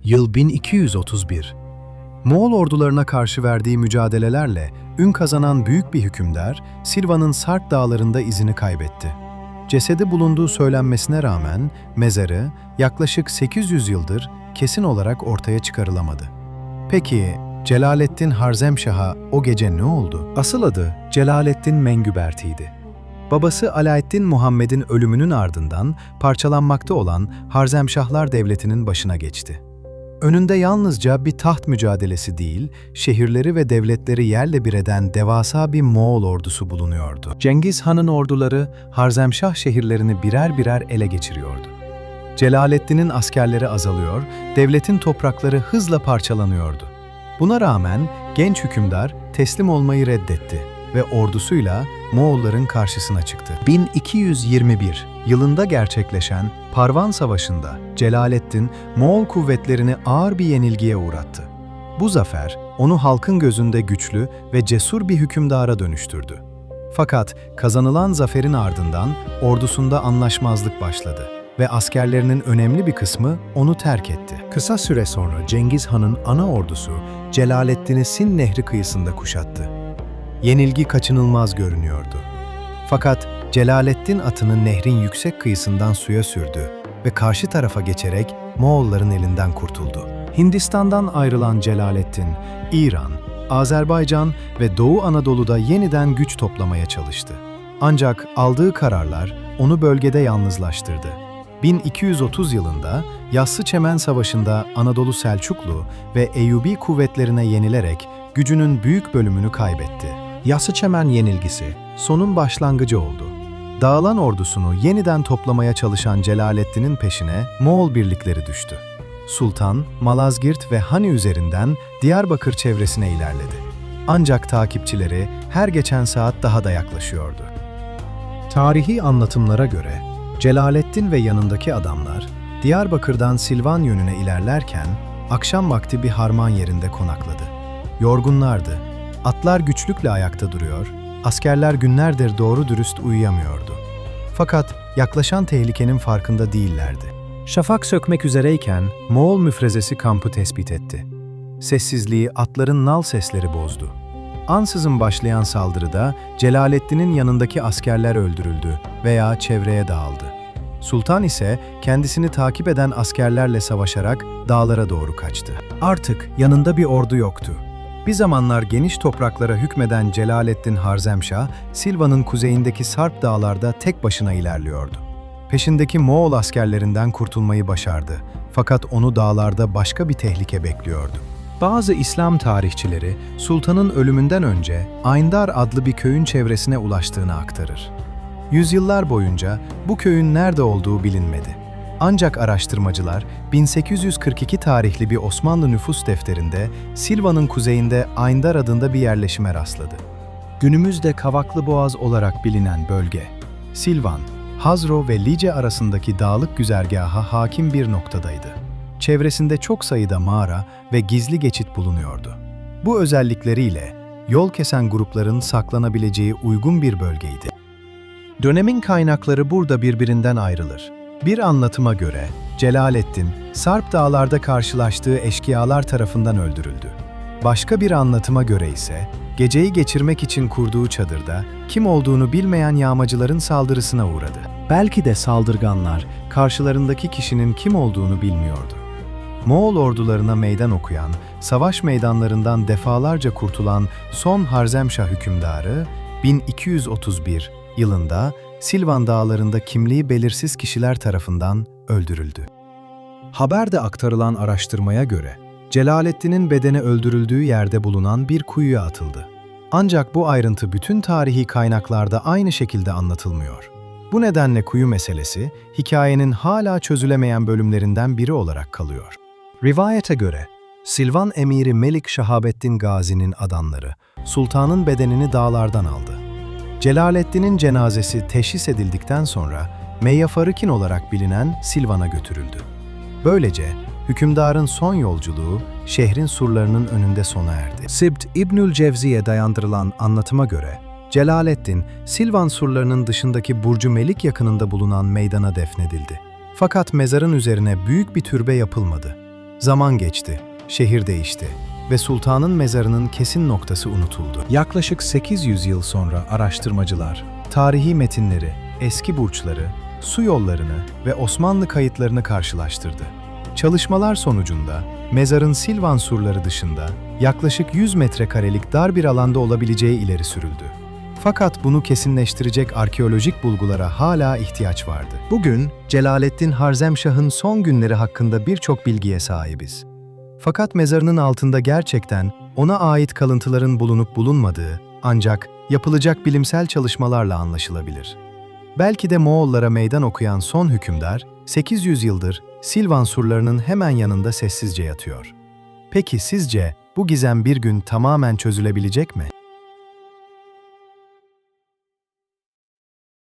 Yıl 1231. Moğol ordularına karşı verdiği mücadelelerle ün kazanan büyük bir hükümdar, Silvan'ın Sarp dağlarında izini kaybetti. Cesedi bulunduğu söylenmesine rağmen mezarı yaklaşık 800 yıldır kesin olarak ortaya çıkarılamadı. Peki Celaleddin Harzemşah'a o gece ne oldu? Asıl adı Celaleddin Mengüberti'ydi. Babası Alaeddin Muhammed'in ölümünün ardından parçalanmakta olan Harzemşahlar Devleti'nin başına geçti. Önünde yalnızca bir taht mücadelesi değil, şehirleri ve devletleri yerle bir eden devasa bir Moğol ordusu bulunuyordu. Cengiz Han'ın orduları Harzemşah şehirlerini birer birer ele geçiriyordu. Celaleddin'in askerleri azalıyor, devletin toprakları hızla parçalanıyordu. Buna rağmen genç hükümdar teslim olmayı reddetti ve ordusuyla Moğolların karşısına çıktı. 1221 yılında gerçekleşen Parvan Savaşı'nda Celaleddin Moğol kuvvetlerini ağır bir yenilgiye uğrattı. Bu zafer onu halkın gözünde güçlü ve cesur bir hükümdara dönüştürdü. Fakat kazanılan zaferin ardından ordusunda anlaşmazlık başladı ve askerlerinin önemli bir kısmı onu terk etti. Kısa süre sonra Cengiz Han'ın ana ordusu Celaleddin'i Sin Nehri kıyısında kuşattı. Yenilgi kaçınılmaz görünüyordu. Fakat Celaleddin atını nehrin yüksek kıyısından suya sürdü ve karşı tarafa geçerek Moğolların elinden kurtuldu. Hindistan'dan ayrılan Celaleddin, İran, Azerbaycan ve Doğu Anadolu'da yeniden güç toplamaya çalıştı. Ancak aldığı kararlar onu bölgede yalnızlaştırdı. 1230 yılında Yassıçemen Savaşı'nda Anadolu Selçuklu ve Eyyubi kuvvetlerine yenilerek gücünün büyük bölümünü kaybetti. Yassıçemen yenilgisi sonun başlangıcı oldu. Dağılan ordusunu yeniden toplamaya çalışan Celaleddin'in peşine Moğol birlikleri düştü. Sultan, Malazgirt ve Hani üzerinden Diyarbakır çevresine ilerledi. Ancak takipçileri her geçen saat daha da yaklaşıyordu. Tarihi anlatımlara göre Celaleddin ve yanındaki adamlar Diyarbakır'dan Silvan yönüne ilerlerken akşam vakti bir harman yerinde konakladı. Yorgunlardı. Atlar güçlükle ayakta duruyor, askerler günlerdir doğru dürüst uyuyamıyordu. Fakat yaklaşan tehlikenin farkında değillerdi. Şafak sökmek üzereyken Moğol müfrezesi kampı tespit etti. Sessizliği atların nal sesleri bozdu. Ansızın başlayan saldırıda Celaleddin'in yanındaki askerler öldürüldü veya çevreye dağıldı. Sultan ise kendisini takip eden askerlerle savaşarak dağlara doğru kaçtı. Artık yanında bir ordu yoktu. Bir zamanlar geniş topraklara hükmeden Celaleddin Harzemşah, Silvan'ın kuzeyindeki Sarp dağlarda tek başına ilerliyordu. Peşindeki Moğol askerlerinden kurtulmayı başardı. Fakat onu dağlarda başka bir tehlike bekliyordu. Bazı İslam tarihçileri, sultanın ölümünden önce Ayndar adlı bir köyün çevresine ulaştığını aktarır. Yüzyıllar boyunca bu köyün nerede olduğu bilinmedi. Ancak araştırmacılar 1842 tarihli bir Osmanlı nüfus defterinde Silvan'ın kuzeyinde Ayndar adında bir yerleşime rastladı. Günümüzde Kavaklıboğaz olarak bilinen bölge, Silvan, Hazro ve Lice arasındaki dağlık güzergaha hakim bir noktadaydı. Çevresinde çok sayıda mağara ve gizli geçit bulunuyordu. Bu özellikleriyle yol kesen grupların saklanabileceği uygun bir bölgeydi. Dönemin kaynakları burada birbirinden ayrılır. Bir anlatıma göre Celaleddin, Sarp dağlarda karşılaştığı eşkıyalar tarafından öldürüldü. Başka bir anlatıma göre ise geceyi geçirmek için kurduğu çadırda kim olduğunu bilmeyen yağmacıların saldırısına uğradı. Belki de saldırganlar karşılarındaki kişinin kim olduğunu bilmiyordu. Moğol ordularına meydan okuyan, savaş meydanlarından defalarca kurtulan son Harzemşah hükümdarı 1231 yılında Silvan dağlarında kimliği belirsiz kişiler tarafından öldürüldü. Haberde aktarılan araştırmaya göre Celaleddin'in bedeni öldürüldüğü yerde bulunan bir kuyuya atıldı. Ancak bu ayrıntı bütün tarihi kaynaklarda aynı şekilde anlatılmıyor. Bu nedenle kuyu meselesi hikayenin hala çözülemeyen bölümlerinden biri olarak kalıyor. Rivayete göre Silvan emiri Melik Şahabettin Gazi'nin adamları sultanın bedenini dağlardan aldı. Celaleddin'in cenazesi teşhis edildikten sonra Meyyafarıkin olarak bilinen Silvan'a götürüldü. Böylece hükümdarın son yolculuğu şehrin surlarının önünde sona erdi. Sibt İbnül Cevzi'ye dayandırılan anlatıma göre Celaleddin, Silvan surlarının dışındaki Burcu Melik yakınında bulunan meydana defnedildi. Fakat mezarın üzerine büyük bir türbe yapılmadı. Zaman geçti, şehir değişti ve sultanın mezarının kesin noktası unutuldu. Yaklaşık 800 yıl sonra araştırmacılar, tarihi metinleri, eski burçları, su yollarını ve Osmanlı kayıtlarını karşılaştırdı. Çalışmalar sonucunda mezarın Silvan surları dışında yaklaşık 100 metrekarelik dar bir alanda olabileceği ileri sürüldü. Fakat bunu kesinleştirecek arkeolojik bulgulara hala ihtiyaç vardı. Bugün Celaleddin Harzemşah'ın son günleri hakkında birçok bilgiye sahibiz. Fakat mezarının altında gerçekten ona ait kalıntıların bulunup bulunmadığı ancak yapılacak bilimsel çalışmalarla anlaşılabilir. Belki de Moğollara meydan okuyan son hükümdar, 800 yıldır Silvan surlarının hemen yanında sessizce yatıyor. Peki sizce bu gizem bir gün tamamen çözülebilecek mi?